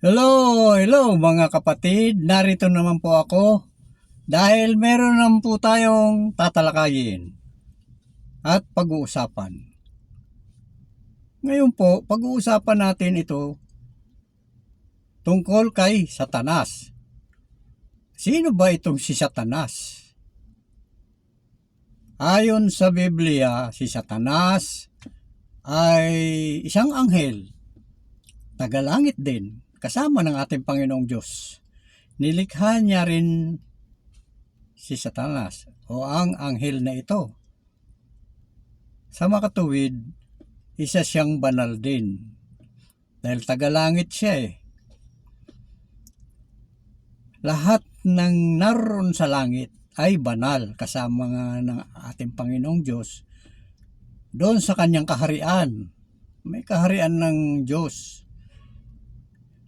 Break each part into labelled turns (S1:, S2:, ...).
S1: Hello mga kapatid. Narito naman po ako dahil meron naman po tayong tatalakayin at pag-uusapan. Ngayon po, pag-uusapan natin ito tungkol kay Satanas. Sino ba itong si Satanas? Ayon sa Biblia, si Satanas ay isang anghel, tagalangit din, kasama ng ating Panginoong Diyos. Nilikha niya rin si Satanas o ang anghel na ito. Sa makatuwid, isa siyang banal din dahil tagalangit siya eh. Lahat ng naroon sa langit ay banal kasama nga ng ating Panginoong Diyos doon sa kanyang kaharian. May kaharian ng Diyos.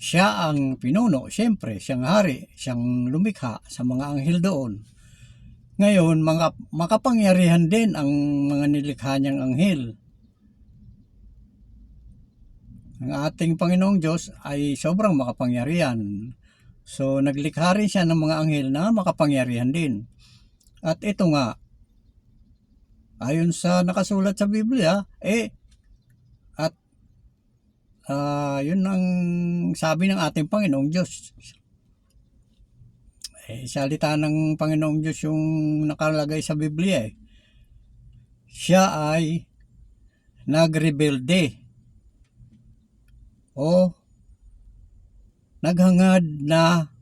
S1: Siya ang pinuno, siyempre, siyang hari, siyang lumikha sa mga anghel doon. Ngayon, makapangyarihan din ang mga nilikha niyang anghel. Ang ating Panginoong Diyos ay sobrang makapangyarihan. So, naglikha rin siya ng mga anghel na makapangyarihan din. At ito nga, ayon sa nakasulat sa Biblia, yun ang sabi ng ating Panginoong Diyos. Salita ng Panginoong Diyos yung nakalagay sa Biblia eh. Siya ay nagrebelde o naghangad na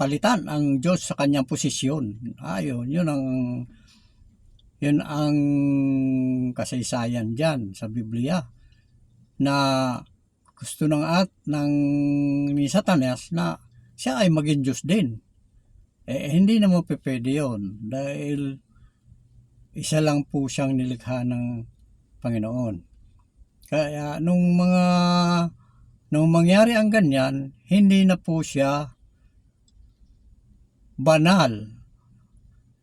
S1: palitan ang Diyos sa kanyang posisyon. Yun ang kasaysayan diyan sa Biblia na gusto ng ni Satanas na siya ay maging Diyos din. Hindi naman pwede yun dahil isa lang po siyang nilikha ng Panginoon. Kaya nung mangyari ang ganyan, hindi na po siya banal.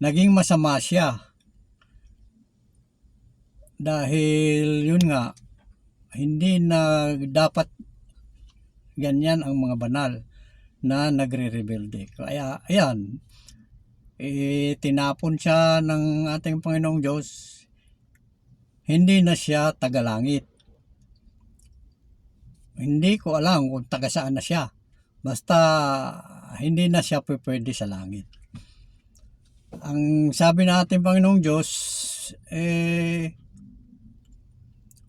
S1: Naging masama siya. Dahil yun nga, hindi na dapat ganyan ang mga banal na nagre-rebelde. Kaya ayan, tinapon siya ng ating Panginoong Diyos. Hindi na siya tagalangit. Hindi ko alam kung taga saan na siya. Basta hindi na siya pwede sa langit. Ang sabi ng ating Panginoong Diyos,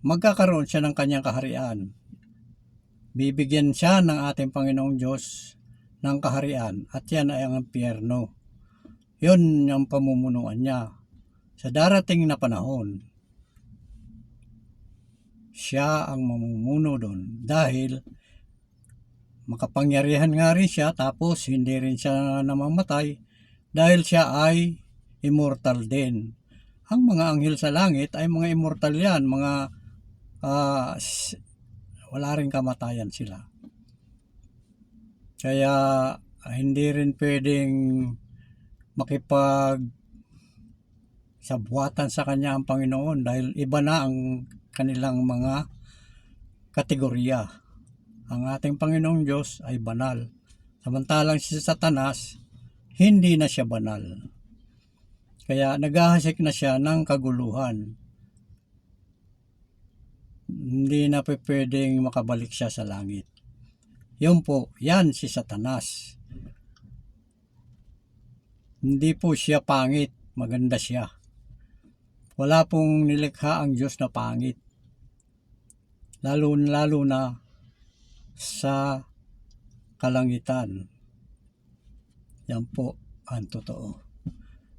S1: magkakaroon siya ng kanyang kaharian. Bibigyan siya ng ating Panginoong Diyos ng kaharian at yan ay ang impyerno. Yun ang pamumunuan niya. Sa darating na panahon, siya ang mamumuno doon dahil makapangyarihan nga rin siya tapos hindi rin siya namamatay dahil siya ay immortal din. Ang mga anghel sa langit ay mga immortal yan, mga wala rin kamatayan sila. Kaya hindi rin pwedeng sabwatan sa kanya ang Panginoon dahil iba na ang kanilang mga kategorya. Ang ating Panginoong Diyos ay banal. Samantalang si Satanas, hindi na siya banal. Kaya naghahasik na siya ng kaguluhan. Hindi na pwedeng makabalik siya sa langit. Yun po, yan si Satanas. Hindi po siya pangit, maganda siya. Wala pong nilikha ang Diyos na pangit. Lalo na sa kalangitan. Yan po ang totoo.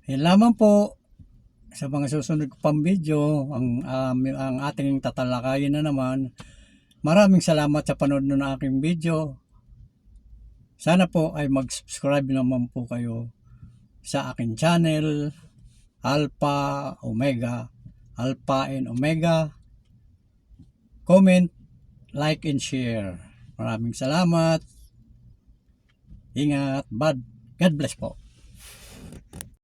S1: Yan lamang po. Sa mga susunod pang video, ang ating tatalakayin na naman. Maraming salamat sa panood ng aking video. Sana po ay mag-subscribe naman po kayo sa aking channel, Alpha and Omega. Comment, like, and share. Maraming salamat. Ingat. God bless po.